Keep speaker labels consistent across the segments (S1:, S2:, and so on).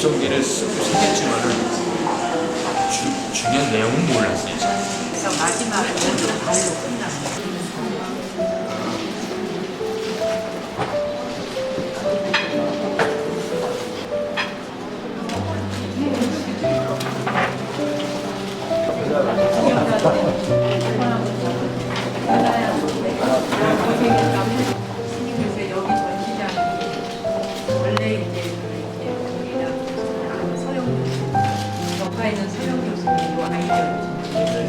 S1: 대비소개를 쓰고 생겼지만은 중요한 내용은 몰랐어요.
S2: 그래서 마지막에 모두 발로 끝났어요. 스님께서 여기 전시장이 원래 이제 우리랑 서영 교수, 역사에 있는 서영 교수님도 아이디어를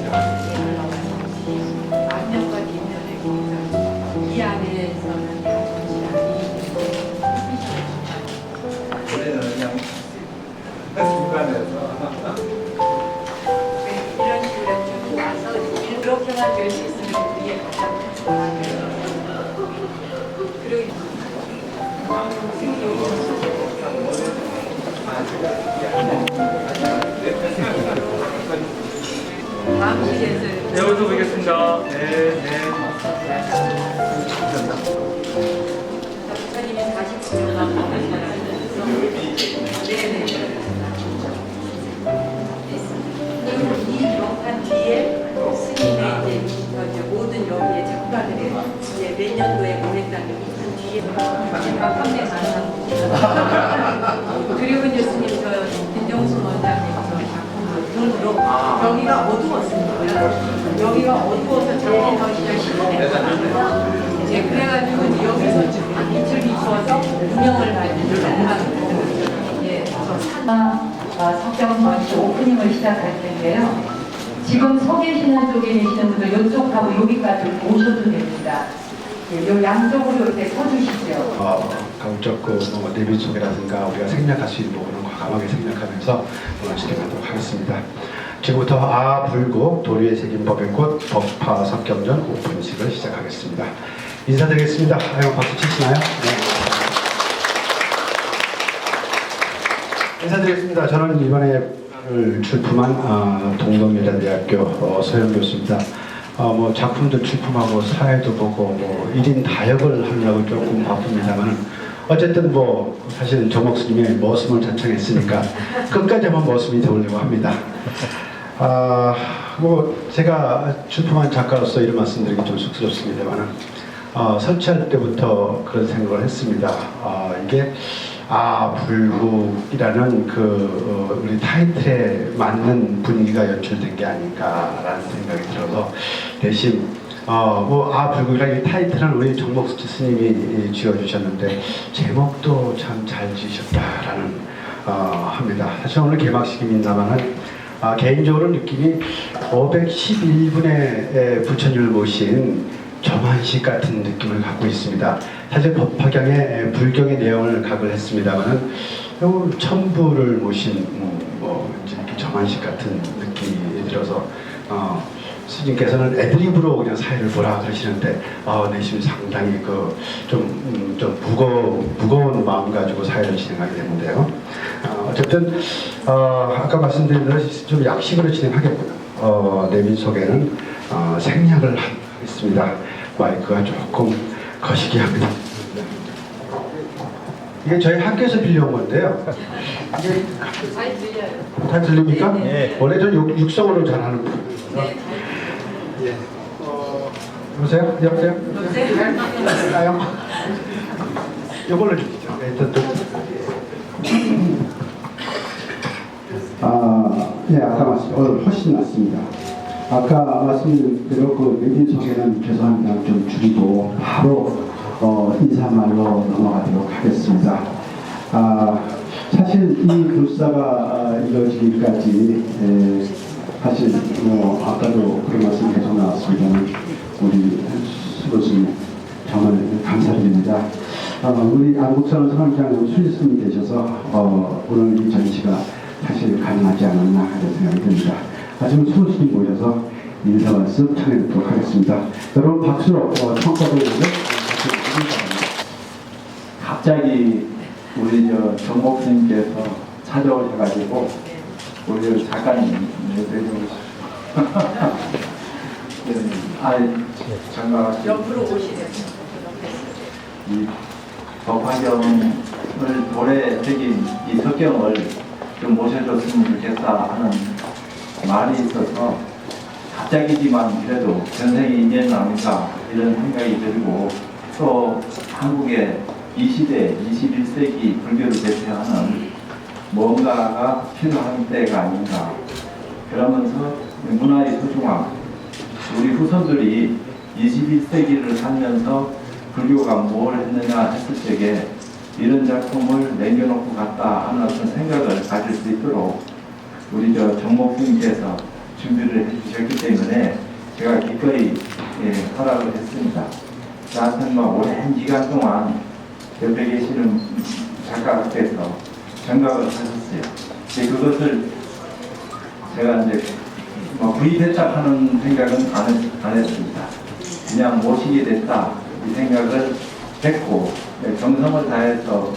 S2: 압력과 뒷면에 거기서 이 안에서는 다 전시장이
S3: 원래는 그냥 중간에서
S2: 이런 식으로 좀 와서 이렇게만 될 수 있으면 우리의 가장 큰 소망이에요. 그리고 다음 시대에서
S3: 네, 어서 뵙겠습니다. 네.
S2: 부처님이 49년간 먹으시면서 네네. 그리고 이 명판 뒤에 스님의 이제 모든 여기에 작가들의 이제 몇 년도에 모랬다는 이 뒤에 제가 판매 가능한 그리고 이제 스님 저 김정수 원장님 저 작품을 눈으로 여기가 어두웠습니다. 여기가 어두워서 작품 전시장 시간에 이제 그래가지고 이제 여기서 빛을 비추어서 운영을 받는 예, 저
S4: 석경 전시 오프닝을 시작할 텐데요. 지금 서 계시는 쪽에 계시는 분들 이쪽하고 여기까지 오셔도 됩니다. 예, 요 양쪽으로 이렇게 서주시죠.
S5: 가급적 뭐 내비 소개라든가 우리가 생략할 수 있는 부분은 과감하게 생략하면서 진행하도록 하겠습니다. 지금부터 아불국 도류의 새긴 법의 꽃 법화 석경전 오픈식을 시작하겠습니다. 인사드리겠습니다. 아유, 박수 치시나요? 네. 인사드리겠습니다. 저는 이번에 출품한 동덕여자대학교 서영 교수입니다. 뭐 작품도 출품하고 사회도 보고 뭐 1인 다역을 하려고 조금 바쁩니다만 어쨌든 뭐 사실은 조목 스님의 머슴을 자청했으니까 끝까지 한번 머슴이 되려고 합니다. 뭐 제가 출품한 작가로서 이런 말씀드리기 좀 쑥스럽습니다만 설치할 때부터 그런 생각을 했습니다. 이게 불국이라는 우리 타이틀에 맞는 분위기가 연출된 게 아닌가라는 생각이 들어서 대신 불국이라는 이 타이틀은 우리 정목수 스님이 지어주셨는데 제목도 참 잘 지으셨다라는 합니다. 사실 오늘 개막식입니다만은 개인적으로 느낌이 511분의 부처님을 모신 정한식 같은 느낌을 갖고 있습니다. 사실 법화경에 불경의 내용을 각을 했습니다만은 천부를 모신 이렇게 정한식 같은 느낌이 들어서 스님께서는 애드립으로 그냥 사회를 보라 그러시는데 내심이 상당히 좀 무거운 마음 가지고 사회를 진행하게 되는데요. 어쨌든 아까 말씀드린 대로 좀 약식으로 진행하겠고요. 내빈 소개는 생략을 하겠습니다. 마이크가 조금 거시기 합니다. 이게 저희 학교에서 빌려온 건데요. 이게 다 들립니까?
S2: 네.
S5: 원래 전 육성으로 잘하는 분이에요.
S2: 네.
S5: 예. 여보세요? 여보세요? 나요? 이걸로 주시죠. 예, 아까 오늘 훨씬 낫습니다. 아까 말씀드린 대로 내빈 소개는 죄송합니다. 좀 줄이고 바로 인사말로 넘어가도록 하겠습니다. 사실 이 불사가 이루어지기까지 사실 아까도 그런 말씀 계속 나왔습니다만 우리 수고스님 정말 감사드립니다. 우리 안국선을 성함장으로 수리스님이 되셔서 오늘 이 전시가 사실 가능하지 않았나 하는 생각이 듭니다. 하지만 수고스님 모셔서 인사 말씀 전해드리도록 하겠습니다. 여러분 박수로 청과도
S3: 갑자기 우리 정목스님께서 찾아오셔가지고 우리 작가님 장가
S2: 옆으로 오시네요.
S3: 이 법화경을 돌에 새긴 이 석경을 좀 모셔줬으면 좋겠다 하는 말이 있어서 갑자기지만 그래도 전생이 인연은 아닌가 이런 생각이 들고 또 한국의 이 시대 21세기 불교를 대표하는 뭔가가 필요한 때가 아닌가 그러면서 문화의 소중함 우리 후손들이 21세기를 살면서 불교가 뭘 했느냐 했을 적에 이런 작품을 남겨놓고 갔다 하는 어떤 생각을 가질 수 있도록 우리 정목 스님께서 준비를 해주셨기 때문에 제가 기꺼이 허락을 했습니다. 저한테는 오랜 기간 동안 옆에 계시는 작가께서 생각을 하셨어요. 그것을 제가 이제 구입했다 하는 생각은 안 했습니다. 그냥 모시게 됐다 이 생각을 했고 정성을 다해서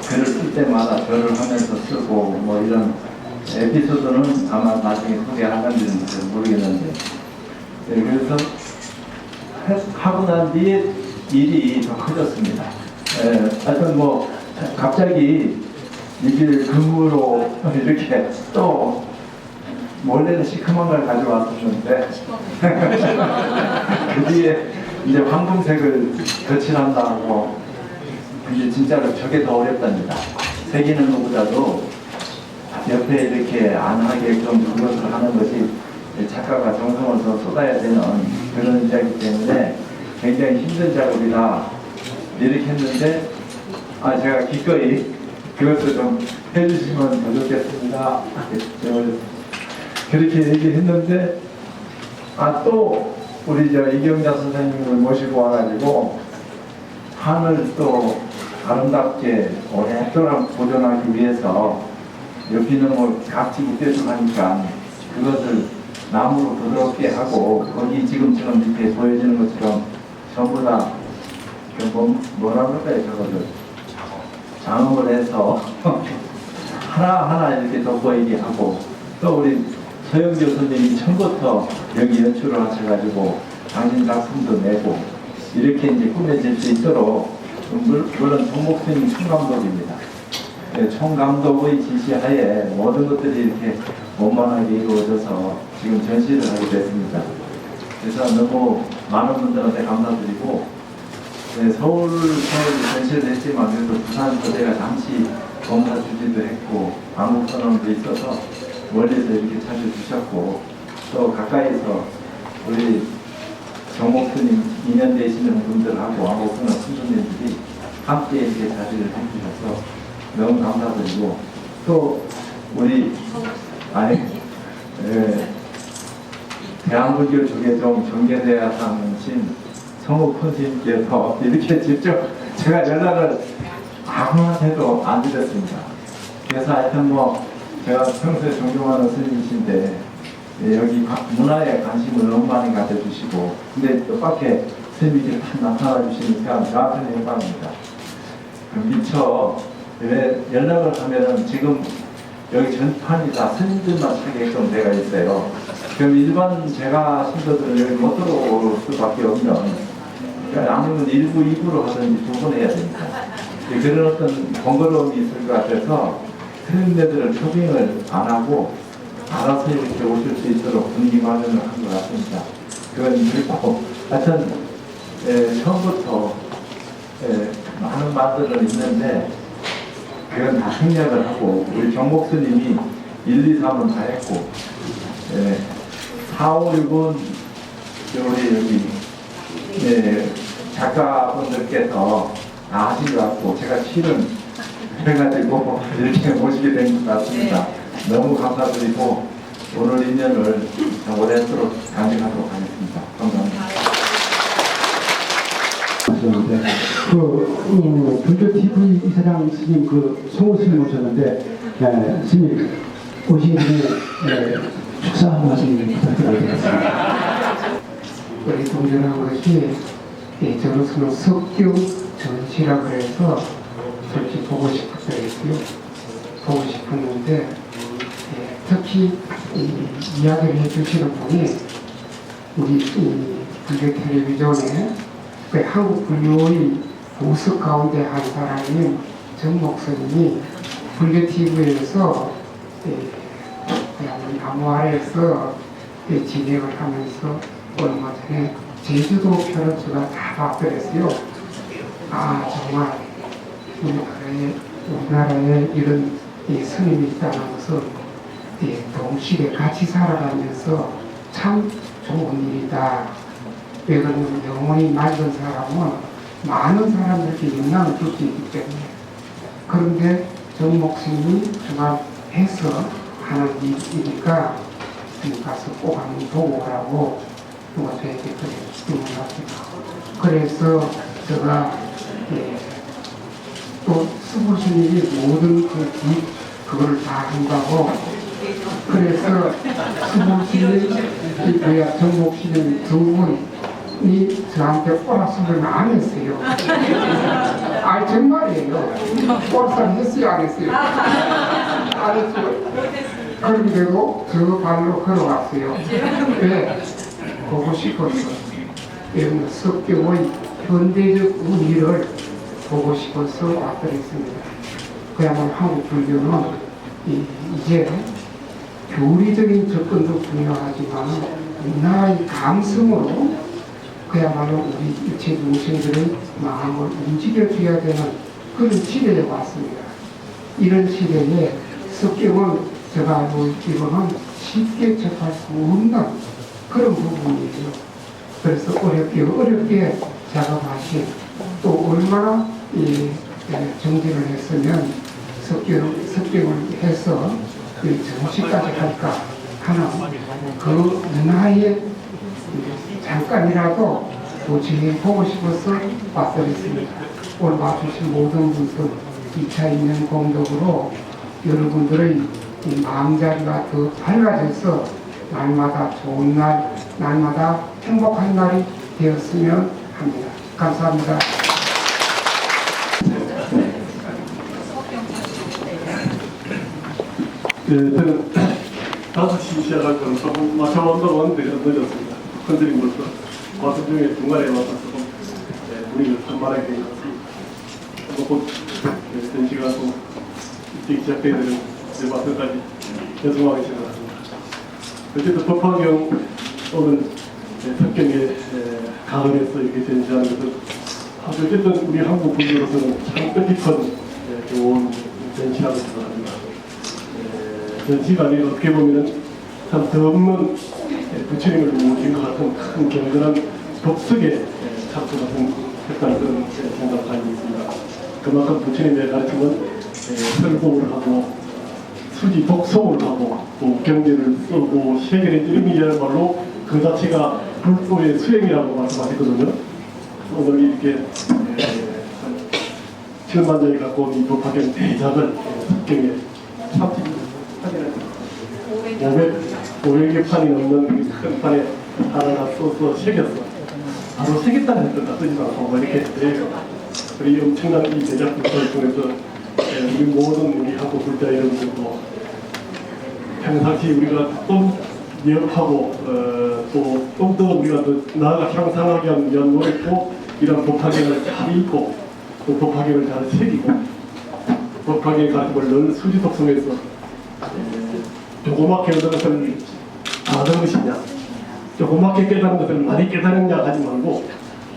S3: 글을 쓸 때마다 절을 하면서 쓰고 이런 에피소드는 아마 나중에 소개하는지는 모르겠는데 그래서 하고 난 뒤에 일이 더 커졌습니다. 하여튼 갑자기 이길 금으로 이렇게 또 원래는 시커먼 걸 가져왔었는데 그 뒤에 이제 황금색을 덧칠한다고 이제 진짜로 저게 더 어렵답니다. 새기는 것보다도 옆에 이렇게 안 하게끔 그것을 하는 것이 작가가 정성을 더 쏟아야 되는 그런 일이기 때문에 굉장히 힘든 작업이다 이렇게 했는데 제가 기꺼이 그것도 좀 해주시면 더 좋겠습니다. 그렇게 얘기했는데 또 우리 이경자 선생님을 모시고 와가지고 한을 또 아름답게 오랫동안 보존하기 위해서 옆이는 각지 묶여서 하니까 그것을 나무로 부드럽게 하고 거기 지금처럼 이렇게 보여지는 것처럼 전부 다 뭐라 그럴까요 저거를 장음을 해서 하나하나 이렇게 돋보이게 하고 또 우리 서영교 선생님이 처음부터 여기 연출을 하셔가지고 당신 작품도 내고 이렇게 이제 꾸며질 수 있도록 물론 정목 스님 총감독입니다. 총감독의 지시하에 모든 것들이 이렇게 원만하게 이루어져서 지금 전시를 하게 됐습니다. 그래서 너무 많은 분들한테 감사드리고 서울 전시를 했지만 그래도 부산에서 제가 잠시 검사 주지도 했고 방북 선언도 있어서 멀리서 이렇게 찾아주셨고 또 가까이서 우리 정목 스님 인연 되시는 분들하고 아무튼 선생님들이 함께 이렇게 자리를 해주셔서 너무 감사드리고 또 우리 대한불교 조계종 정계대야 상신 성욱 선생님께서 이렇게 직접 제가 연락을 아무한테도 안 드렸습니다. 그래서 하여튼 제가 평소에 존경하는 스님이신데 여기 문화에 관심을 너무 많이 가져주시고 근데 뜻밖의 스님이 딱 나타나 주시니까 저한테는 영광입니다. 미처 왜 연락을 하면은 지금 여기 전판이 다 스님들만 차게끔 되어 있어요. 그럼 일반 제가 신도들은 여기 못 들어올 수밖에 없는 아니면 1부, 2부로 하든지 2번 해야 됩니다. 그런 어떤 번거로움이 있을 것 같아서 스님네들은 초빙을 안 하고 알아서 이렇게 오실 수 있도록 분위기 마련을 한 것 같습니다. 그건 그렇고 하여튼 처음부터 많은 말들은 있는데 그건 다 생략을 하고 우리 정목 스님이 1, 2, 3은 다 했고 4, 5, 6은 우리 여기 작가분들께서 다 하신 것 같고 제가 실은 해가지고 이렇게 모시게 된 것 같습니다. 너무 감사드리고 오늘 인연을 오래도록 간직하도록 하겠습니다. 감사합니다.
S5: 불교 TV 이사장 스님 송호 스님 오셨는데 스님 오시기 전에 축사 한 말씀 부탁드리겠습니다.
S6: 우리 동전한 것이 저로서는 석교 전시라고 해서 솔직히 보고 싶었어요. 보고 싶었는데 특히 이야기를 해주시는 분이 우리 불교 텔레비전에 한국 불교의 보석 가운데 한 사람인 정목 스님이 불교 TV에서 그냥 나무 아래에서 진행을 하면서 얼마 전에 제주도 표현수가 다 봤더랬어요. 아 정말 우리나라에 이런 스님이 있다는 것은 동시대 같이 살아가면서 참 좋은 일이다. 왜 그러냐면 영혼이 맑은 사람은 많은 사람들에게 영향을 줄 수 있기 때문에. 그런데 정목스님이 주관해서 하는 일이니까 가서 꼭 한번 보고 오라고 저에게 주문합니다. 그래서 제가 또 스님이 모든 그거를 다 한다고. 그래서 스님, 정목스님 두 분이 저한테 오락수를 안 했어요. 아니 정말이에요. 오락수를 했어요, 안 했어요? 안 했어요. 그런데도 저 발로 걸어왔어요. 왜? 보고 싶었어. 석경의 현대적 의미를 보고 싶어서 왔더랬습니다. 그야말로 한국 불교는 이제 교리적인 접근도 중요하지만 문화의 감성으로 그야말로 우리 일체 중생들의 마음을 움직여줘야 되는 그런 시대에 왔습니다. 이런 시대에 석경은 제가 알고 있기로는 쉽게 접할 수 없는 그런 부분이죠. 그래서 어렵게 작업하신 또 얼마나 정진을 했으면 석경을 해서 정식까지 할까 하는 그 문화에 잠깐이라도 도중에 보고 싶어서 왔더랬습니다. 오늘 와주신 모든 분들 2차 인연 공덕으로 여러분들의 이 마음자리가 더 밝아져서 날마다 좋은 날, 날마다 행복한 날이 되었으면 합니다. 감사합니다.
S7: 저는 5시 시작할 거는 조금 맞춰본다고 하는데 늦었습니다. 건드린 것도 과수 중에 중간에 와서 조금 우리를 산만하게 된 것 같습니다. 곧 전시가 또 일찍 시작되게 되는 말씀까지 죄송하게 생각합니다. 어쨌든 법화경 오늘 석경에 가을에서 이렇게 전시하는 것은 어쨌든 우리 한국 분들로서는 참 뜻깊은 좋은 전시라고 생각합니다. 전시관이 어떻게 보면 참 드없는 부처님을 모신 것 같은 큰 경건한 법석에 참수 같은 했다는 그런 생각을 가지고 있습니다. 그만큼 부처님의 가르침은 설공을 하고 수지 독송을 하고 또 경제를 쓰고 세계의 이름이야말로 그 자체가 불법의 수행이라고 말씀하셨거든요. 오늘 이렇게 7만장이 갖고 온 이 법화경 대작을 석경에 500여 판이 넘는 큰 판에 하나가 써서 새겼어. 바로 새겼다는 했던 쓰지 않고 뭐 이렇게 우리 엄청난 이 제작 불사를 통해서 우리 모든 우리 한국 불자 여러분들도 평상시 우리가 좀 기억하고 또 좀 더 우리가 더 나아가 향상하게 하는 위한 노력도 이런 법화경을 잘 읽고 또 법화경을 잘 새기고 법화경의 가르침을 늘 수지 독성해서 조그맣게 얻은 것을 다 얻은 것이냐 조그맣게 깨달은 것을 많이 깨달았냐 하지 말고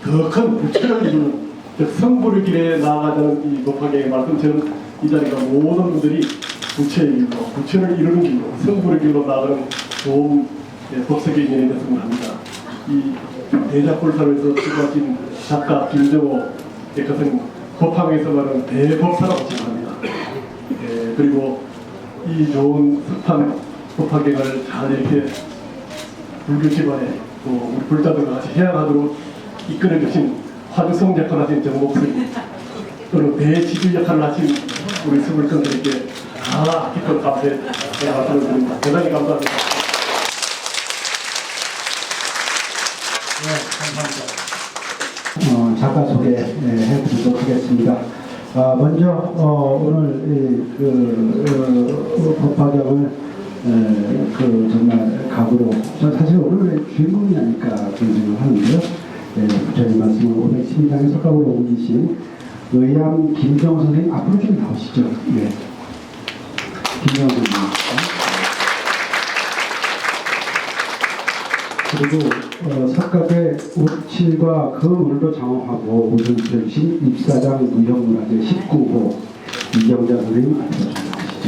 S7: 더 큰 부처를 이루는 즉 성불의 길에 나아가자는 이 법화경의 말씀. 저는 이 자리가 모든 분들이 부처의 길로 부처를 이루는 길로 성불의 길로 나아가는 좋은 법석의 인연이 됐으면 합니다. 이 대작불사로에서 출발하신 작가 김정호 대가선 법화경에서 말하는 대법사라고 생각합니다. 그리고 이 좋은 습한 법화경을 잘 이렇게 불교 집안에 또 우리 불자들과 같이 해양하도록 이끌어주신 화두성 역할을 하신 정목스님 또는 대지주 역할을 하신 우리 스물건들에게 다 깊은 감사의 말씀을 드립니다. 대단히 감사합니다.
S5: 작가 소개해드리도록 하겠습니다. 먼저 오늘 법화경을 정말 각으로 사실 오늘의 주인공이 아닐까 그런 생각을 하는데요. 부처님 말씀을 512장에 석각으로 옮기신 의암 김정호 선생님 앞으로 좀 나오시죠. 네. 김정은 그리고 석갑의 우칠과 그 물로 장엄하고 우선편신 입사장 무형문화재 19호 이경자 선생님 앞으로 전하시죠.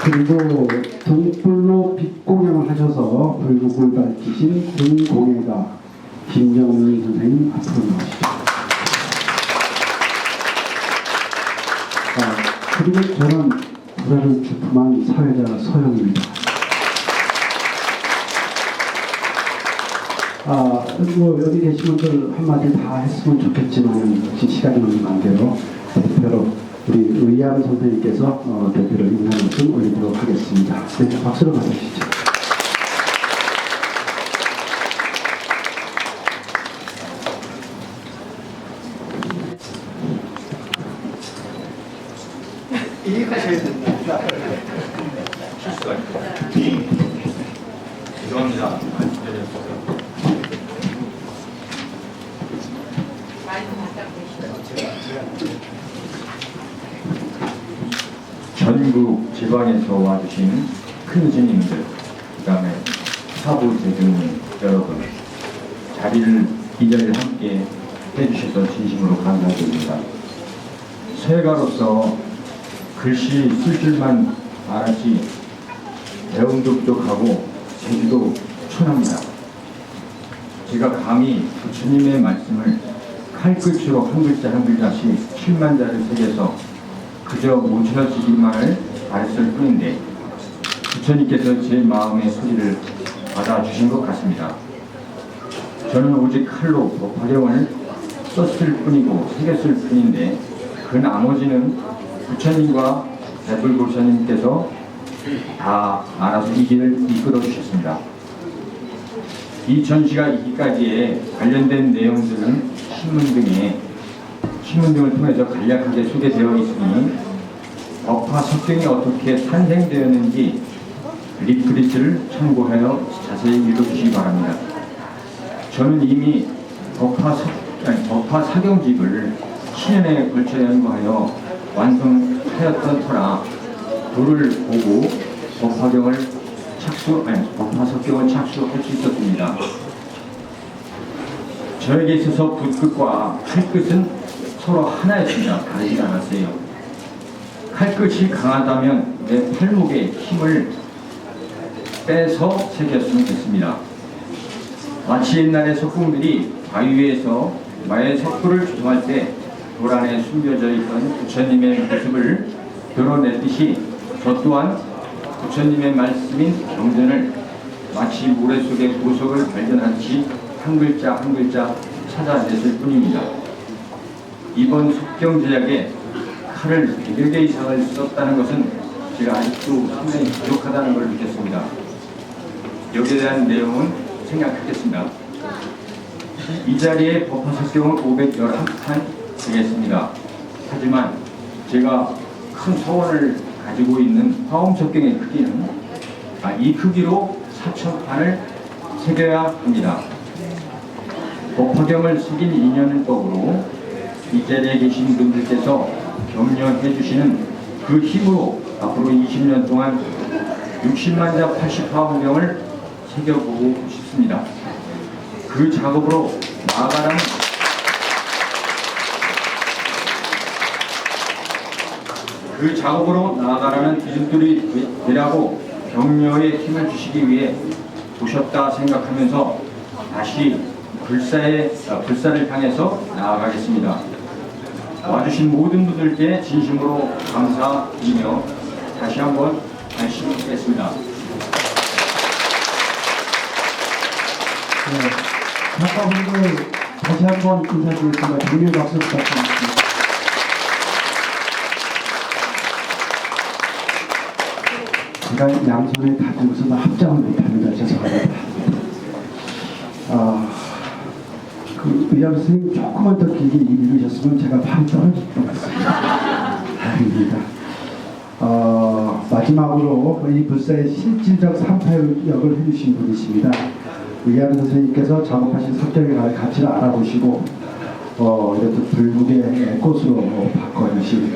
S5: 그리고 등불로 빛공양을 하셔서 불국을 밝히신 등공예가 김정은 선생님 앞으로 나오시죠. 그리고 저는 불화를 주품한 사회자 서영입니다. 뭐 여기 계신 분들 한마디 다 했으면 좋겠지만 역시 시간이 없는 관계로 대표로 우리 의암 선생님께서 대표로 인사하는 것을 올리도록 하겠습니다. 네, 박수로 받으시죠.
S3: 이해하셔야 된다.
S1: 실수가 있고. 죄송합니다.
S3: 전국 지방에서 와주신 큰 스님들, 그 다음에 사부 대중님 여러분, 자리를 이 자리에 함께 해주셔서 진심으로 감사드립니다. 서예가로서 글씨 쓸 줄만 알았지 배움도 부족하고 재주도 천합니다. 제가 감히 부처님의 말씀을 칼끝으로 한 글자 한 글자씩 7만 자를 새겨서 그저 모셔지기만을 바랬을 뿐인데 부처님께서 제 마음의 소리를 받아주신 것 같습니다. 저는 오직 칼로 법화경을 썼을 뿐이고 새겼을 뿐인데 그 나머지는 부처님과 대불보살님께서 다 알아서 이 길을 이끌어 주셨습니다. 이 전시가 있기까지의 관련된 내용들은 신문 등을 통해서 간략하게 소개되어 있으니 법화 석경이 어떻게 탄생되었는지 리프리트를 참고하여 자세히 읽어주시기 바랍니다. 저는 이미 법화 사경집을 10년에 걸쳐 연구하여 완성하였던 터라 도를 보고 법화 석경을 착수할 수 있었습니다. 저에게 있어서 붓끝과 칼끝은 서로 하나였습니다. 다르지 않았어요. 칼끝이 강하다면 내 팔목에 힘을 빼서 새겼으면 됐습니다. 마치 옛날에 석궁들이 바위 위에서 마의 석불을 조성할 때 돌 안에 숨겨져 있던 부처님의 모습을 드러냈듯이 저 또한 부처님의 말씀인 경전을 마치 모래 속의 보석을 발견하듯이 한 글자 한 글자 찾아냈을 뿐입니다. 이번 석경 제작에 칼을 100여 개 이상을 썼다는 것은 제가 아직도 상당히 부족하다는 걸 느꼈습니다. 여기에 대한 내용은 생략하겠습니다. 이 자리에 법화 석경은 511칸 되겠습니다. 하지만 제가 큰 소원을 가지고 있는 화엄 석경의 크기는 이 크기로 4,000판을 새겨야 합니다. 법화경을 새긴 인연법으로 이 자리에 계신 분들께서 격려해 주시는 그 힘으로 앞으로 20년 동안 60만 자 80화엄경을 새겨보고 싶습니다. 그 작업으로 나아가라는 기준들이 되라고 격려의 힘을 주시기 위해 오셨다 생각하면서 다시 불사를 향해서 나아가겠습니다. 와주신 모든 분들께 진심으로 감사드리며 다시 한번 말씀드리겠습니다.
S5: 작가분들 다시 한번 인사드리겠습니다. 격려 박수 부탁드립니다. 제가 양손에 다듬어서 합장을 못합니다. 죄송합니다. 그 의학 선생님 조금만 더 길게 읽으셨으면 제가 발이 떨어질 것 같습니다. 다행입니다. 마지막으로 이 불사의 실질적 삼파역을 해주신 분이십니다. 의학 선생님께서 작업하신 석경의 가치를 알아보시고 이렇게 불국의 꽃으로 바꿔주신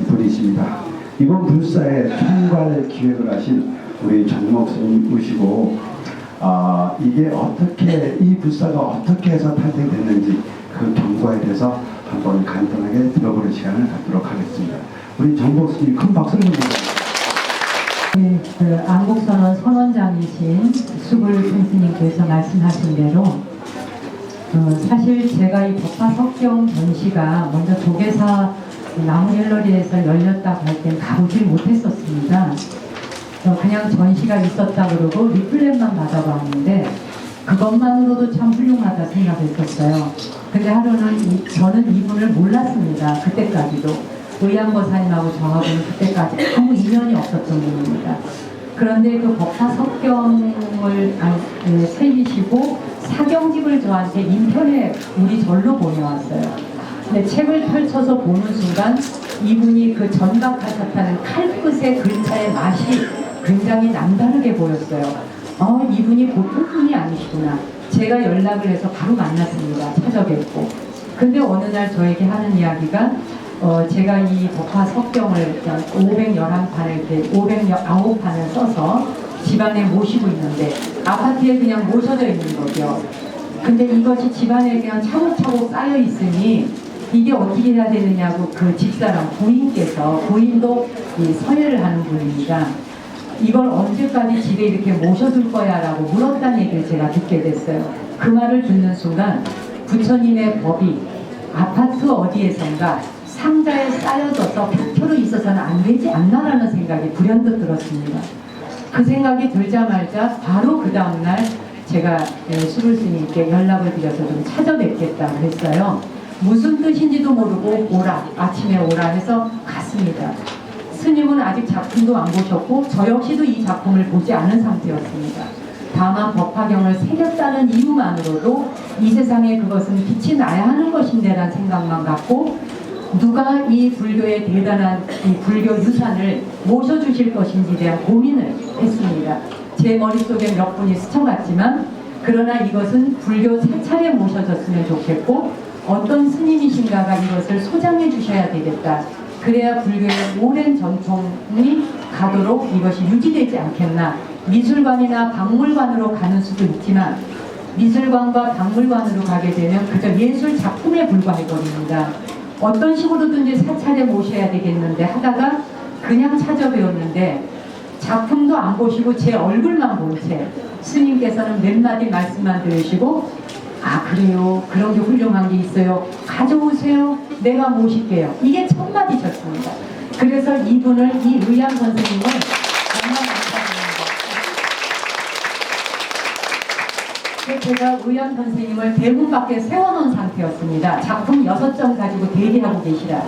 S5: 분이십니다. 이번 불사의 총괄 기획을 하신 우리 정목 스님 모시고 이게 어떻게 이 불사가 어떻게 해서 탄생됐는지 그 경과에 대해서 한번 간단하게 들어보는 시간을 갖도록 하겠습니다. 우리 정목 스님 큰 박수를 주세요.
S4: 네, 안국선원 선원장이신 수불 선생님께서 말씀하신 대로 사실 제가 이 법화석경 전시가 먼저 조계사 나무갤러리에서 열렸다고 할 땐 가보질 못했었습니다. 그냥 전시가 있었다 그러고 리플렛만 받아봤는데 그것만으로도 참 훌륭하다 생각했었어요. 근데 하루는 저는 이분을 몰랐습니다. 그때까지도. 의양보사님하고 저하고는 그때까지 아무 인연이 없었던 분입니다. 그런데 그 법화석경을 새기시고 사경집을 저한테 인편에 우리 절로 보내왔어요. 근데 책을 펼쳐서 보는 순간 이분이 그 전각하셨다는 칼끝의 글자의 맛이 굉장히 남다르게 보였어요. 이분이 보통 분이 아니시구나. 제가 연락을 해서 바로 만났습니다. 찾아뵙고. 근데 어느 날 저에게 하는 이야기가 제가 이 법화석경을 511판을 이렇게 509판을 써서 집안에 모시고 있는데 아파트에 그냥 모셔져 있는 거죠. 근데 이것이 집안에 그냥 차곡차곡 쌓여 있으니 이게 어떻게 해야 되느냐고 그 집사람 부인도 이 서예를 하는 분입니다. 이걸 언제까지 집에 이렇게 모셔둘 거야 라고 물었다는 얘기를 제가 듣게 됐어요. 그 말을 듣는 순간 부처님의 법이 아파트 어디에선가 상자에 쌓여져서 팩표로 있어서는 안 되지 않나라는 생각이 불현듯 들었습니다. 그 생각이 들자마자 바로 그 다음날 제가 수불 스님께 연락을 드려서 좀 찾아뵙겠다고 했어요. 무슨 뜻인지도 모르고 오라, 아침에 오라 해서 갔습니다. 스님은 아직 작품도 안 보셨고 저 역시도 이 작품을 보지 않은 상태였습니다. 다만 법화경을 새겼다는 이유만으로도 이 세상에 그것은 빛이 나야 하는 것인데라는 생각만 갖고 누가 이 불교의 대단한 이 불교 유산을 모셔주실 것인지에 대한 고민을 했습니다. 제 머릿속에 몇 분이 스쳐갔지만 그러나 이것은 불교 사찰에 모셔졌으면 좋겠고 어떤 스님이신가가 이것을 소장해 주셔야 되겠다. 그래야 불교의 오랜 전통이 가도록 이것이 유지되지 않겠나. 미술관이나 박물관으로 가는 수도 있지만 미술관과 박물관으로 가게 되면 그저 예술 작품에 불과해버립니다. 어떤 식으로든지 사찰에 모셔야 되겠는데 하다가 그냥 찾아뵈었는데 작품도 안 보시고 제 얼굴만 본 채 스님께서는 몇 마디 말씀만 들으시고 그래요, 그런 게 훌륭한 게 있어요, 가져오세요, 내가 모실게요, 이게 첫 마디셨습니다. 그래서 이분을 이 의양 선생님을 정말 감사드립니다. 제가 의양 선생님을 대문 밖에 세워놓은 상태였습니다. 작품 6점 가지고 대기하고 계시라.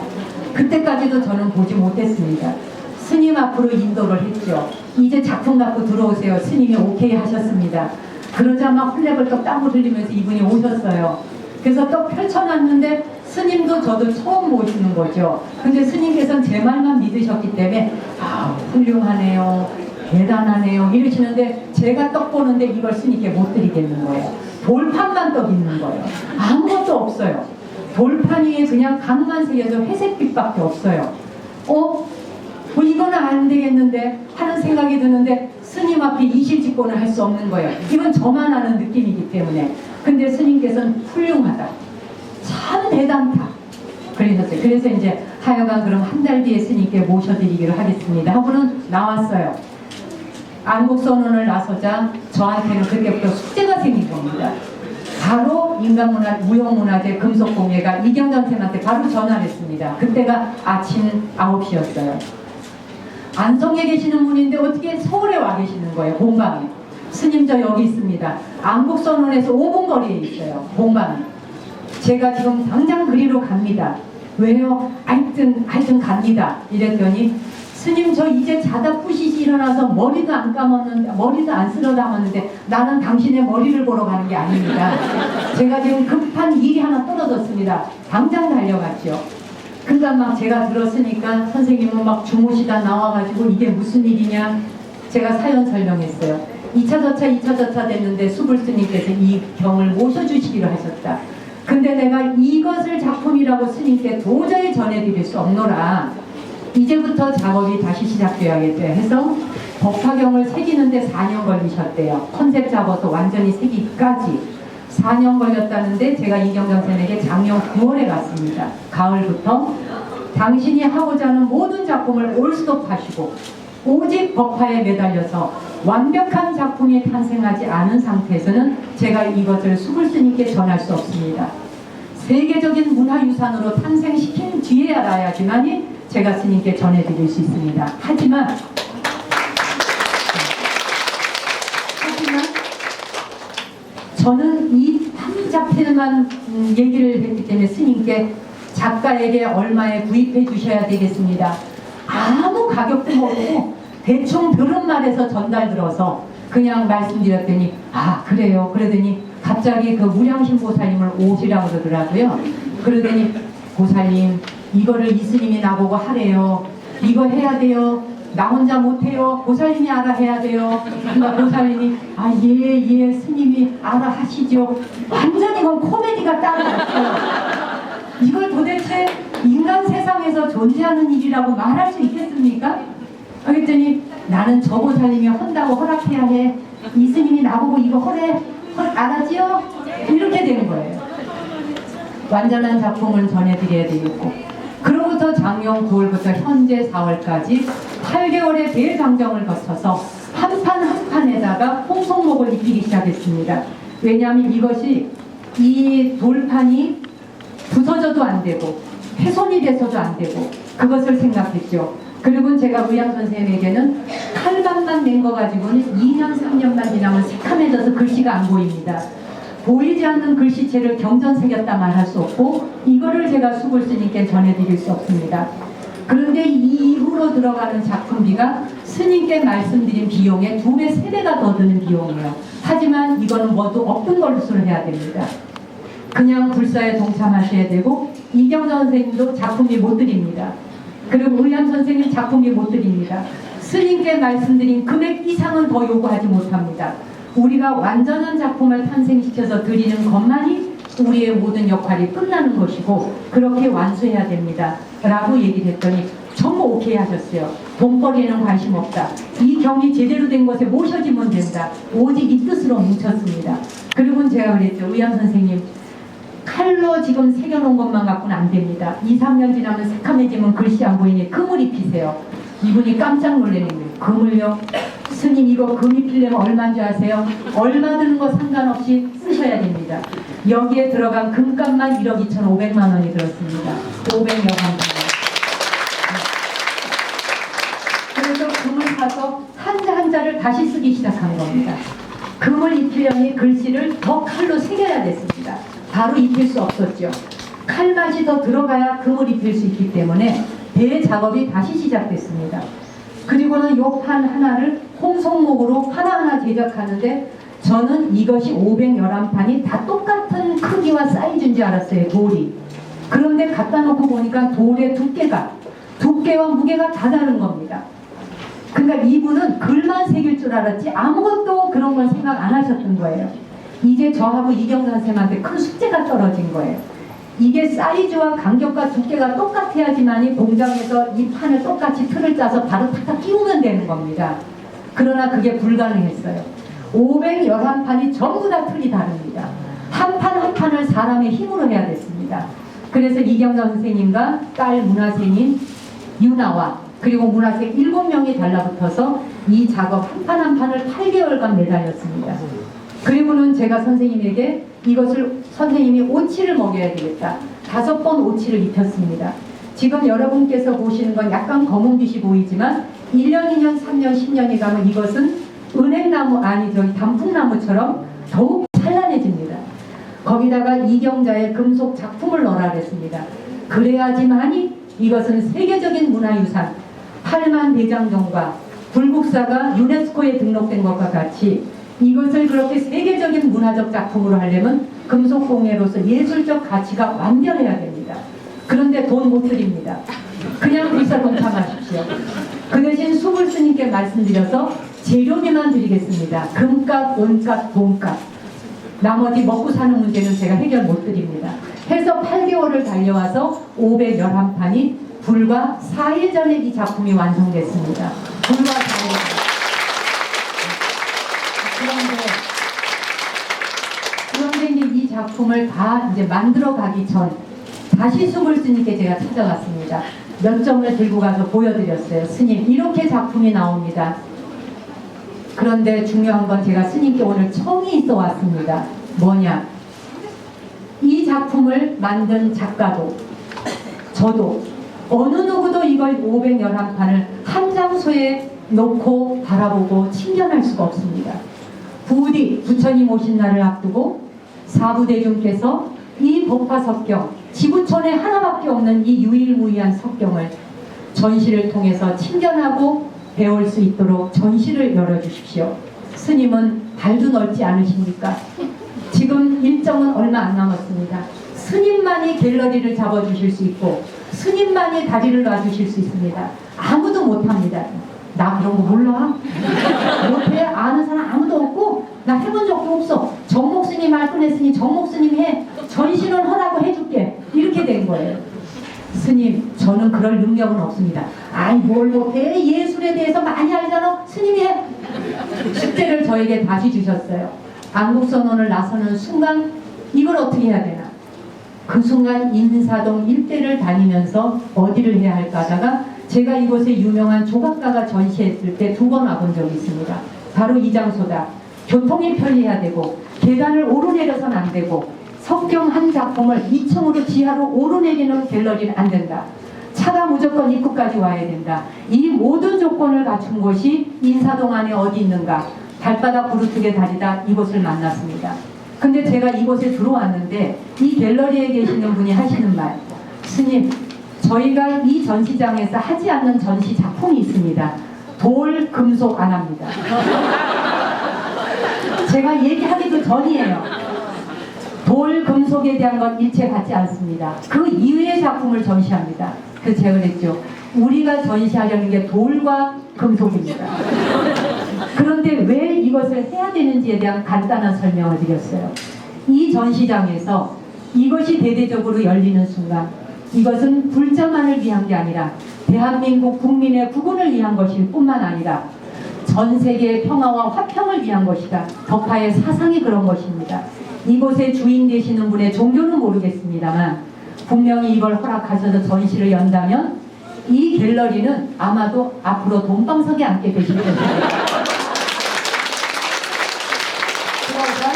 S4: 그때까지도 저는 보지 못했습니다. 스님 앞으로 인도를 했죠. 이제 작품 갖고 들어오세요. 스님이 오케이 하셨습니다. 그러자 막 훌레벌떡 땀을 흘리면서 이분이 오셨어요. 그래서 또 펼쳐놨는데 스님도 저도 처음 모시는 거죠. 근데 스님께서는 제 말만 믿으셨기 때문에 훌륭하네요, 대단하네요 이러시는데 제가 떡 보는데 이걸 스님께 못 드리겠는 거예요. 돌판만 떡 있는 거예요. 아무것도 없어요. 돌판 위에 그냥 강만 새겨서 회색빛밖에 없어요. 이건 안 되겠는데 하는 생각이 드는데 스님 앞에 이실직고는 할 수 없는 거예요. 이건 저만 아는 느낌이기 때문에. 근데 스님께서는 훌륭하다, 참 대단하다 그러셨어요. 그래서 이제 하여간 그럼 한 달 뒤에 스님께 모셔드리기로 하겠습니다 하고는 나왔어요. 안국선언을 나서자 저한테는 그때부터 숙제가 생긴 겁니다. 바로 인간문화, 무형문화재 금속공예가 이경전 쌤한테 바로 전화를 했습니다. 그때가 아침 9시였어요. 안성에 계시는 분인데 어떻게 서울에 와 계시는 거예요, 본방에. 스님 저 여기 있습니다. 안국선원에서 5분 거리에 있어요, 본방에. 제가 지금 당장 그리로 갑니다. 왜요? 하여튼 갑니다. 이랬더니 스님 저 이제 자다 푸시시 일어나서 머리도 안 감았는데, 머리도 안 쓸어 담았는데 나는 당신의 머리를 보러 가는 게 아닙니다. 제가 지금 급한 일이 하나 떨어졌습니다. 당장 달려갔죠. 그러니까 막 제가 들었으니까 선생님은 막 주무시다 나와가지고 이게 무슨 일이냐, 제가 사연 설명했어요. 2차 저차 됐는데 수불스님께서 이 경을 모셔주시기로 하셨다. 근데 내가 이것을 작품이라고 스님께 도저히 전해드릴 수 없노라. 이제부터 작업이 다시 시작되어야겠다 해서 법화경을 새기는데 4년 걸리셨대요. 컨셉 잡아서 완전히 새기기까지 4년 걸렸다는데 제가 이경정 선생에게 작년 9월에 갔습니다. 가을부터 당신이 하고자 하는 모든 작품을 올스톱하시고 오직 법화에 매달려서 완벽한 작품이 탄생하지 않은 상태에서는 제가 이것을 수불 스님께 전할 수 없습니다. 세계적인 문화유산으로 탄생시킨 뒤에 알아야지만이 제가 스님께 전해드릴 수 있습니다. 하지만 저는 이 한 작품만 얘기를 했기 때문에 스님께 작가에게 얼마에 구입해 주셔야 되겠습니다. 아무 가격도 모르고 대충 들은 말에서 전달 들어서 그냥 말씀드렸더니 아 그래요. 그러더니 갑자기 그 무량신 보살님을 오시라고 그러더라고요. 그러더니 보살님 이거를 이 스님이 나보고 하래요. 이거 해야 돼요. 나 혼자 못해요. 보살님이 알아 해야 돼요. 그러니까 보살님이 아 예 스님이 알아 하시죠. 완전히 이건 코미디가 따로 없어요. 이걸 도대체 인간 세상에서 존재하는 일이라고 말할 수 있겠습니까? 그랬더니 나는 저 보살님이 한다고 허락해야 해. 이 스님이 나보고 이거 허락 알았지요? 이렇게 되는 거예요. 완전한 작품을 전해드려야 되겠고 그로부터 작년 9월부터 현재 4월까지 8개월의 대장정을 거쳐서 한 판 한 판에다가 홍성목을 입히기 시작했습니다. 왜냐하면 이것이 이 돌판이 부서져도 안 되고 훼손이 돼서도 안 되고 그것을 생각했죠. 그리고 제가 의양 선생님에게는 칼반만 낸 거 가지고는 2년 3년만 지나면 새카매져서 글씨가 안 보입니다. 보이지 않는 글씨체를 경전 새겼다 말할 수 없고 이거를 제가 수불 스님께 전해드릴 수 없습니다. 그런데 이후로 들어가는 작품비가 스님께 말씀드린 비용의 2배, 3배가 더 드는 비용이에요. 하지만 이거는 모두 없던 것으로 해야 됩니다. 그냥 불사에 동참하셔야 되고 이경정 선생님도 작품비 못 드립니다. 그리고 의암 선생님 작품비 못 드립니다. 스님께 말씀드린 금액 이상은 더 요구하지 못합니다. 우리가 완전한 작품을 탄생시켜서 드리는 것만이 우리의 모든 역할이 끝나는 것이고 그렇게 완수해야 됩니다. 라고 얘기를 했더니 전부 오케이 하셨어요. 돈벌이에는 관심 없다. 이 경이 제대로 된 것에 모셔지면 된다. 오직 이 뜻으로 뭉쳤습니다. 그리고 제가 그랬죠. 의암 선생님 칼로 지금 새겨놓은 것만 갖고는 안 됩니다. 2, 3년 지나면 새카매지면 글씨 안 보이니 금을 입히세요. 이분이 깜짝 놀라는 거예요. 금을요? 스님 이거 금 입히려면 얼마인 줄 아세요? 얼마 드는 거 상관없이 쓰셔야 됩니다. 여기에 들어간 금값만 1억 2,500만 원이 들었습니다. 500여 만 원. 그래서 금을 사서 한자 한자를 다시 쓰기 시작한 겁니다. 금을 입히려니 글씨를 더 칼로 새겨야 됐습니다. 바로 입힐 수 없었죠. 칼맛이 더 들어가야 금을 입힐 수 있기 때문에 대작업이 다시 시작됐습니다. 그리고는 요 판 하나를 홍성목으로 하나하나 제작하는데 저는 이것이 511판이 다 똑같은 크기와 사이즈인 줄 알았어요. 돌이. 그런데 갖다 놓고 보니까 돌의 두께와 무게가 다 다른 겁니다. 그러니까 이분은 글만 새길 줄 알았지 아무것도 그런 걸 생각 안 하셨던 거예요. 이제 저하고 이경선 선생님한테 큰 숙제가 떨어진 거예요. 이게 사이즈와 간격과 두께가 똑같아야지만이 공장에서 이 판을 똑같이 틀을 짜서 바로 탁탁 끼우면 되는 겁니다. 그러나 그게 불가능했어요. 511판이 전부 다 틀이 다릅니다. 한 판 한 판을 사람의 힘으로 해야 됐습니다. 그래서 이경선 선생님과 딸 문화생인 유나와 그리고 문화생 7명이 달라붙어서 이 작업 한 판 한 판을 8개월간 매달렸습니다. 그리고는 제가 선생님에게 이것을 선생님이 오치를 먹여야 되겠다. 5번 오치를 입혔습니다. 지금 여러분께서 보시는 건 약간 검은빛이 보이지만 1년, 2년, 3년, 10년이 가면 이것은 은행나무 단풍나무처럼 더욱 찬란해집니다. 거기다가 이경자의 금속 작품을 넣으라 그랬습니다. 그래야지만이 이것은 세계적인 문화유산 8만 대장정과 불국사가 유네스코에 등록된 것과 같이 이것을 그렇게 세계적인 문화적 작품으로 하려면 금속공예로서 예술적 가치가 완전해야 됩니다. 그런데 돈 못 드립니다. 그냥 불사 동참하십시오. 그 대신 수불 스님께 말씀드려서 재료비만 드리겠습니다. 금값, 은값, 돈값. 나머지 먹고 사는 문제는 제가 해결 못 드립니다. 해서 8개월을 달려와서 511판이 불과 4일 전에 이 작품이 완성됐습니다. 불과 4일 전. 그런데 이제 이 작품을 다 이제 만들어 가기 전 다시 수불 스님께 제가 찾아갔습니다. 몇 점을 들고 가서 보여드렸어요. 스님, 이렇게 작품이 나옵니다. 그런데 중요한 건 제가 스님께 오늘 청이 있어 왔습니다. 뭐냐? 이 작품을 만든 작가도 저도 어느 누구도 이걸 511판을 한 장소에 놓고 바라보고 침견할 수가 없습니다. 부디 부처님 오신 날을 앞두고 사부대중께서 이 법화석경, 지구촌에 하나밖에 없는 이 유일무이한 석경을 전시를 통해서 침견하고 배울 수 있도록 전시를 열어주십시오. 스님은 발도 넓지 않으십니까? 지금 일정은 얼마 안 남았습니다. 스님만이 갤러리를 잡아주실 수 있고 스님만이 다리를 놔주실 수 있습니다. 아무도 못합니다. 나 그런 거 몰라? 못해? 아는 사람 아무도 없고 나 해본 적도 없어. 정목 스님 말 꺼냈으니 정목 스님 해. 전시는 하라고 해줄게. 이렇게 된 거예요. 스님, 저는 그럴 능력은 없습니다. 아이 뭘 못해? 예술에 대해서 많이 알잖아. 스님이 해. 숙제를 저에게 다시 주셨어요. 안국선언을 나서는 순간 이걸 어떻게 해야 되나? 그 순간 인사동 일대를 다니면서 어디를 해야 할까 하다가 제가 이곳에 유명한 조각가가 전시했을 때 2번 와본 적이 있습니다. 바로 이 장소다. 교통이 편리해야 되고 계단을 오르내려서는 안 되고 석경 한 작품을 2층으로 지하로 오르내리는 갤러리는 안 된다. 차가 무조건 입구까지 와야 된다. 이 모든 조건을 갖춘 곳이 인사동 안에 어디 있는가? 발바닥 부르트게 다니다 이곳을 만났습니다. 근데 제가 이곳에 들어왔는데 이 갤러리에 계시는 분이 하시는 말, 스님, 저희가 이 전시장에서 하지 않는 전시 작품이 있습니다. 돌, 금속 안 합니다. 제가 얘기하기도 전이에요. 돌, 금속에 대한 건 일체 받지 않습니다. 그 이외의 작품을 전시합니다. 그래서 제가 그랬죠. 우리가 전시하려는 게 돌과 금속입니다. 그런데 왜 이것을 해야 되는지에 대한 간단한 설명을 드렸어요. 이 전시장에서 이것이 대대적으로 열리는 순간 이것은 불자만을 위한 게 아니라 대한민국 국민의 구군을 위한 것일 뿐만 아니라 전 세계의 평화와 화평을 위한 것이다. 덕화의 사상이 그런 것입니다. 이곳에 주인 되시는 분의 종교는 모르겠습니다만 분명히 이걸 허락하셔서 전시를 연다면 이 갤러리는 아마도 앞으로 돈방석에 앉게 되실 겁니다. 그러자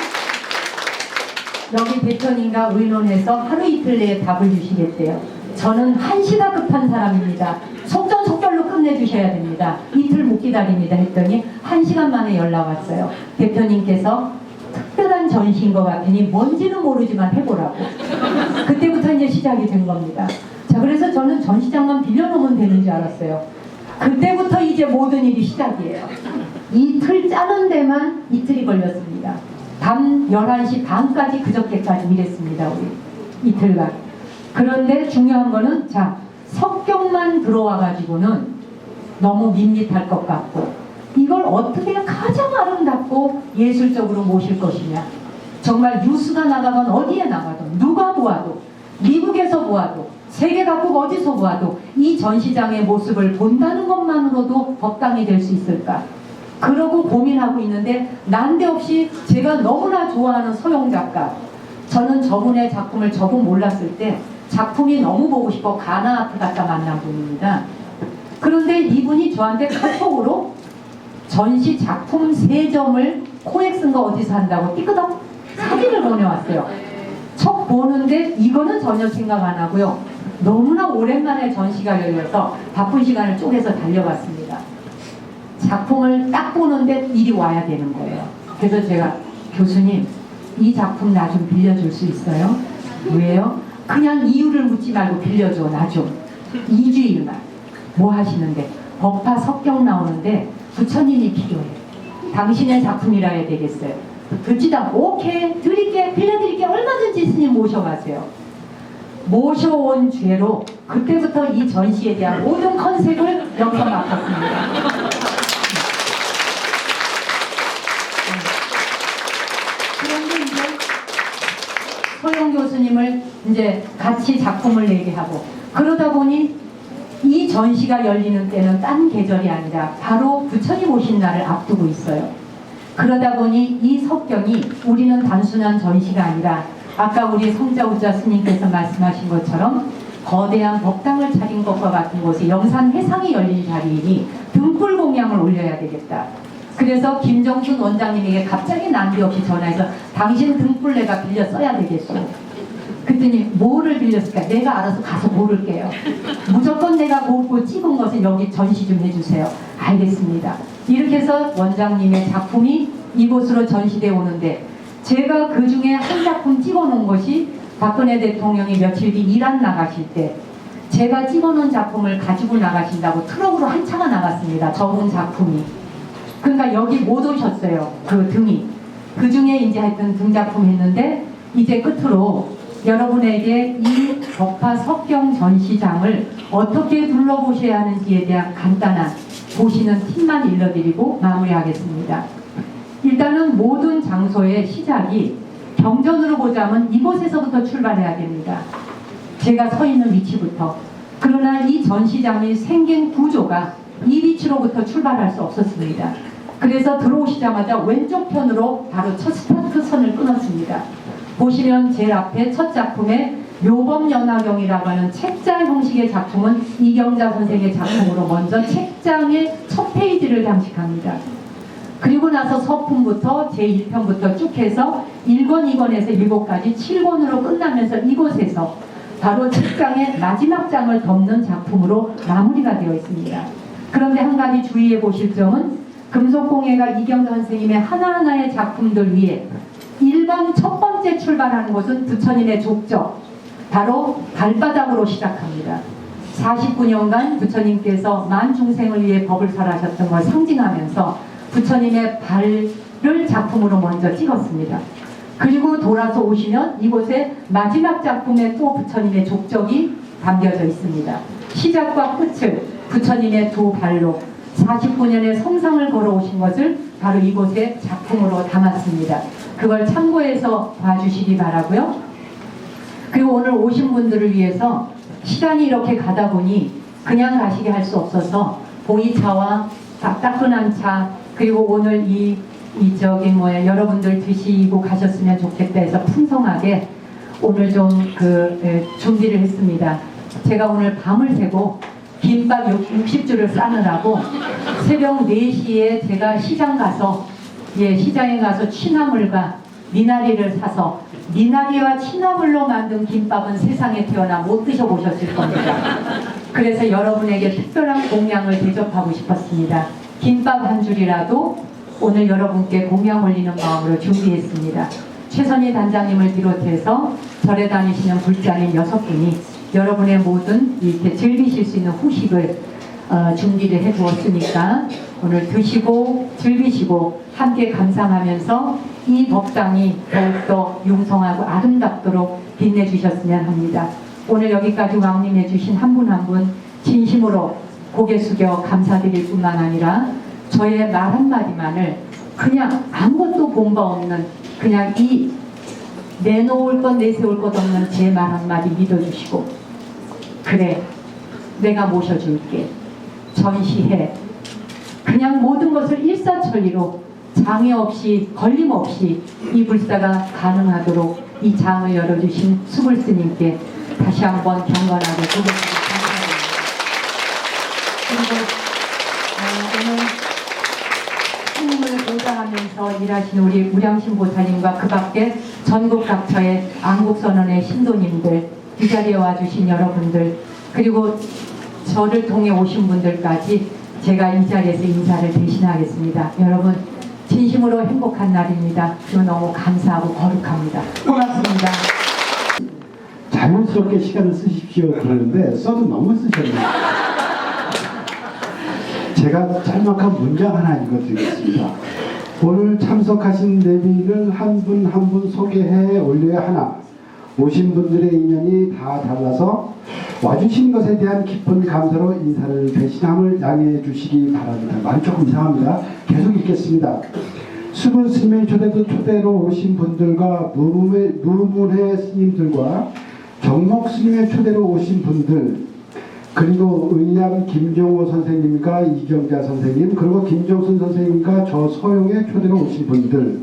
S4: 여기 대표님과 의논해서 하루 이틀 내에 답을 주시겠대요. 저는 한시가 급한 사람입니다. 속전속결로 끝내주셔야 됩니다. 이틀 못 기다립니다 했더니 1시간 만에 연락 왔어요. 대표님께서 특별한 전시인 것 같으니 뭔지는 모르지만 해보라고. 그때부터 이제 시작이 된 겁니다. 자, 그래서 저는 전시장만 빌려놓으면 되는 줄 알았어요. 그때부터 이제 모든 일이 시작이에요. 이 틀 짜는 데만 이틀이 걸렸습니다. 밤 11시 반까지 그저께까지 일했습니다. 우리 이틀간. 그런데 중요한 거는 자, 석경만 들어와 가지고는 너무 밋밋할 것 같고 이걸 어떻게 가장 아름답고 예술적으로 모실 것이냐. 정말 뉴스가 나가면 어디에 나가든 누가 보아도 미국에서 보아도 세계 각국 어디서 보아도 이 전시장의 모습을 본다는 것만으로도 법당이 될 수 있을까. 그러고 고민하고 있는데 난데없이 제가 너무나 좋아하는 서영 작가, 저는 저분의 작품을 조금 몰랐을 때 작품이 너무 보고 싶어 가나 아트 갔다 만난 분입니다. 그런데 이분이 저한테 카톡으로 전시 작품 3점을 코엑스인가 어디서 한다고 띠끄덕 사진을 보내왔어요. 척 보는데 이거는 전혀 생각 안 하고요. 너무나 오랜만에 전시가 열려서 바쁜 시간을 쪼개서 달려갔습니다. 작품을 딱 보는데 일이 와야 되는 거예요. 그래서 제가 교수님 이 작품 나 좀 빌려줄 수 있어요? 왜요? 그냥 이유를 묻지 말고 빌려줘. 나 좀 2주일만. 뭐 하시는데? 법화 석경 나오는데 부처님이 필요해. 당신의 작품이라 해야 되겠어요. 듣지도 않고 오케이 드릴게 빌려드릴게 얼마든지 스님 모셔가세요. 모셔온 죄로 그때부터 이 전시에 대한 모든 컨셉을 여기서 맡았습니다. 그런데 이제 스님을 이제 같이 작품을 내게 하고 그러다 보니 이 전시가 열리는 때는 딴 계절이 아니라 바로 부처님 오신 날을 앞두고 있어요. 그러다 보니 이 석경이 우리는 단순한 전시가 아니라 아까 우리 성자우자 스님께서 말씀하신 것처럼 거대한 법당을 차린 것과 같은 곳에 영산 회상이 열린 자리이니 등불 공양을 올려야 되겠다. 그래서 김정순 원장님에게 갑자기 난데없이 전화해서 당신 등불 내가 빌려 써야 되겠소. 그랬더니 뭐를 빌렸을까? 내가 알아서 가서 고를게요. 무조건 내가 고르고 찍은 것은 여기 전시 좀 해주세요. 알겠습니다. 이렇게 해서 원장님의 작품이 이곳으로 전시되어 오는데 제가 그 중에 한 작품 찍어놓은 것이 박근혜 대통령이 며칠 뒤 이란 나가실 때 제가 찍어놓은 작품을 가지고 나가신다고 트럭으로 한 차가 나갔습니다. 저분 작품이. 그러니까 여기 못 오셨어요. 그 등이. 그 중에 이제 하여튼 등작품 했는데 이제 끝으로 여러분에게 이 법화 석경 전시장을 어떻게 둘러보셔야 하는지에 대한 간단한 보시는 팁만 일러드리고 마무리하겠습니다. 일단은 모든 장소의 시작이 경전으로 보자면 이곳에서부터 출발해야 됩니다. 제가 서 있는 위치부터. 그러나 이 전시장의 생긴 구조가 이 위치로부터 출발할 수 없었습니다. 그래서 들어오시자마자 왼쪽 편으로 바로 첫 스타트 선을 끊었습니다. 보시면 제일 앞에 첫 작품에 묘법연화경이라고 하는 책자 형식의 작품은 이경자 선생의 작품으로 먼저 책장의 첫 페이지를 장식합니다. 그리고 나서 서품부터 제1편부터 쭉 해서 1권, 2권에서 7까지 7권으로 끝나면서 이곳에서 바로 책장의 마지막 장을 덮는 작품으로 마무리가 되어 있습니다. 그런데 한 가지 주의해 보실 점은 금속공예가 이경자 선생님의 하나하나의 작품들 위에 1번 첫 번째 출발하는 곳은 부처님의 족적, 바로 발바닥으로 시작합니다. 49년간 부처님께서 만중생을 위해 법을 설하셨던 걸 상징하면서 부처님의 발을 작품으로 먼저 찍었습니다. 그리고 돌아서 오시면 이곳에 마지막 작품에 또 부처님의 족적이 담겨져 있습니다. 시작과 끝을 부처님의 두 발로 49년의 성상을 걸어오신 것을 바로 이곳에 작품으로 담았습니다. 그걸 참고해서 봐주시기 바라고요. 그리고 오늘 오신 분들을 위해서 시간이 이렇게 가다 보니 그냥 가시게 할 수 없어서 보이차와 따끈한 차, 그리고 오늘 여러분들 드시고 가셨으면 좋겠다 해서 풍성하게 오늘 좀 준비를 했습니다. 제가 오늘 밤을 새고 김밥 60줄을 싸느라고 새벽 4시에 제가 시장에 가서 취나물과 미나리를 사서 미나리와 취나물로 만든 김밥은 세상에 태어나 못 드셔보셨을 겁니다. 그래서 여러분에게 특별한 공양을 대접하고 싶었습니다. 김밥 한 줄이라도 오늘 여러분께 공양 올리는 마음으로 준비했습니다. 최선희 단장님을 비롯해서 절에 다니시는 불자님 6분이 여러분의 모든 이렇게 즐기실 수 있는 후식을 준비를 해두었으니까 오늘 드시고 즐기시고 함께 감상하면서 이 법당이 더욱더 융성하고 아름답도록 빛내주셨으면 합니다. 오늘 여기까지 왕림해 주신 한 분 한 분 진심으로 고개 숙여 감사드릴 뿐만 아니라 저의 말 한마디만을 그냥 아무것도 본바 없는 그냥 이 내놓을 것 내세울 것 없는 제 말 한마디 믿어주시고 그래 내가 모셔줄게 전시해 그냥 모든 것을 일사천리로 장애 없이 걸림 없이 이 불사가 가능하도록 이 장을 열어주신 수불스님께 다시 한번 경건하게 고백드립니다. 그리고 오늘 스님을 보좌하면서 일하신 우리 무량신 보살님과 그 밖에 전국 각처의 안국선언의 신도님들 이 자리에 와주신 여러분들 그리고 저를 통해 오신 분들까지 제가 이 자리에서 인사를 대신하겠습니다. 여러분 진심으로 행복한 날입니다. 그리고 너무 감사하고 거룩합니다. 고맙습니다.
S5: 자연스럽게 시간을 쓰십시오 그러는데 써도 너무 쓰셨네요. 제가 짤막한 문장 하나 읽어드리겠습니다. 오늘 참석하신 내비를 한 분 한 분 소개해 올려야 하나 오신 분들의 인연이 다 달라서 와주신 것에 대한 깊은 감사로 인사를 대신함을 양해해 주시기 바랍니다. 말이 조금 이상합니다. 계속 읽겠습니다. 수분 스님의 초대로 오신 분들과 무문회 스님들과 정목 스님의 초대로 오신 분들, 그리고 의암 김종호 선생님과 이경자 선생님, 그리고 김정순 선생님과 저 서용의 초대로 오신 분들,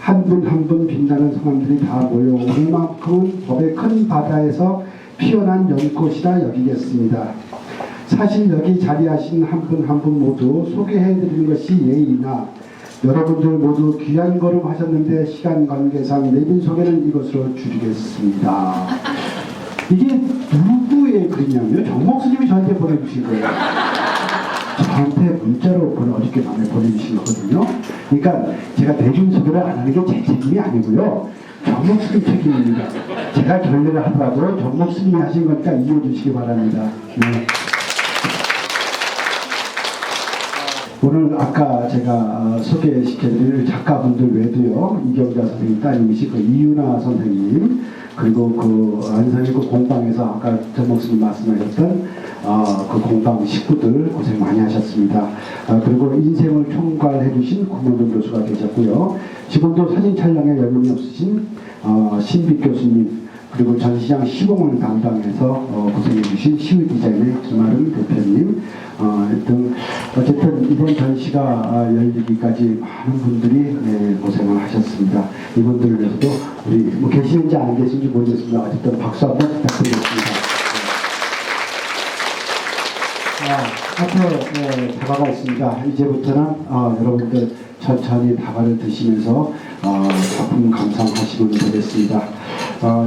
S5: 한 분 한 분 빛나는 성함들이 다 모여 오늘만큼은 법의 큰 바다에서 피어난 연꽃이라 여기겠습니다. 사실 여기 자리하신 한 분 한 분 모두 소개해드리는 것이 예의나 여러분들 모두 귀한 걸음 하셨는데 시간 관계상 내빈 소개는 이것으로 줄이겠습니다. 이게 누구의 글이냐면요, 정목 스님이 저한테 보내주신 거예요. 저한테 문자로 어저께 밤에 보내주신 거거든요. 그러니까 제가 대중 소개를 안 하는 게 제 책임이 아니고요, 정목 스님 책임입니다. 제가 결례를 하더라도 정목 스님이 하신 거니까 이해해 주시기 바랍니다. 네. 오늘 아까 제가 소개시켜드릴 작가분들 외에도요, 이경자 선생님 따님이시 그 이윤아 선생님, 그리고 그 안산의 그 공방에서 아까 정목 스님 말씀하셨던 그 공방 식구들 고생 많이 하셨습니다. 그리고 인생을 총괄해 주신 구문동 교수가 계셨고요. 지금도 사진 촬영에 여념이 없으신 신빛 교수님, 그리고 전시장 시공을 담당해서 고생해 주신 시우 디자인의 김아름 대표님 등 어쨌든 이번 전시가 열리기까지 많은 분들이 고생을 하셨습니다. 이분들을 위해서도 우리 뭐 계시는지 안 계신지 모르겠습니다. 어쨌든 박수 한번 부탁드리겠습니다. 앞으로 다가가 있습니다. 이제부터는 여러분들 천천히 다가를 드시면서 작품 감상하시면 되겠습니다.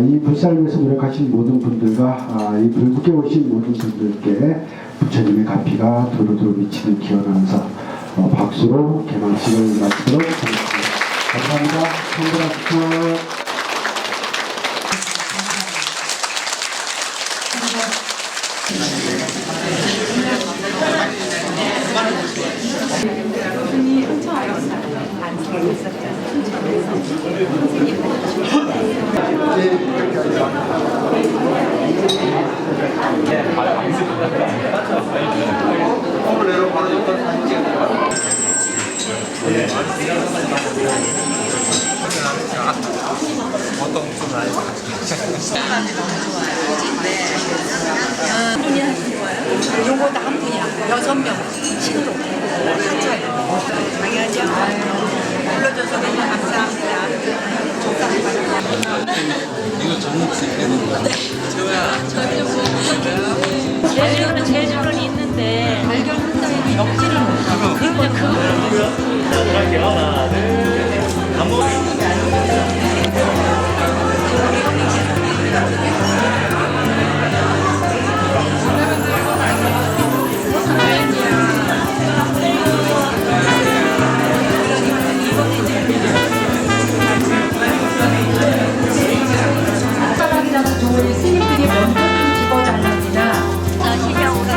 S5: 이 불사를 위해서 노력하신 모든 분들과 이 불국에 오신 모든 분들께 부처님의 가피가 두루두루 미치는 기원하면서 박수로 개막식을 마치도록 하겠습니다. 감사합니다. 성불하십시오.
S2: 요거도 한 분이야. 6명 신으로 같아요. 당연하죠. 불러줘서 너무 감사합니다.
S1: 이거 전목씩 해놓은 거야?
S8: 제주는 있는데
S2: 발견한다고 역지를 못하고
S8: 근데
S4: 사람이라도 좋은 스님들이 먼저 좀 집어달랍니다.
S8: 나 희망 오라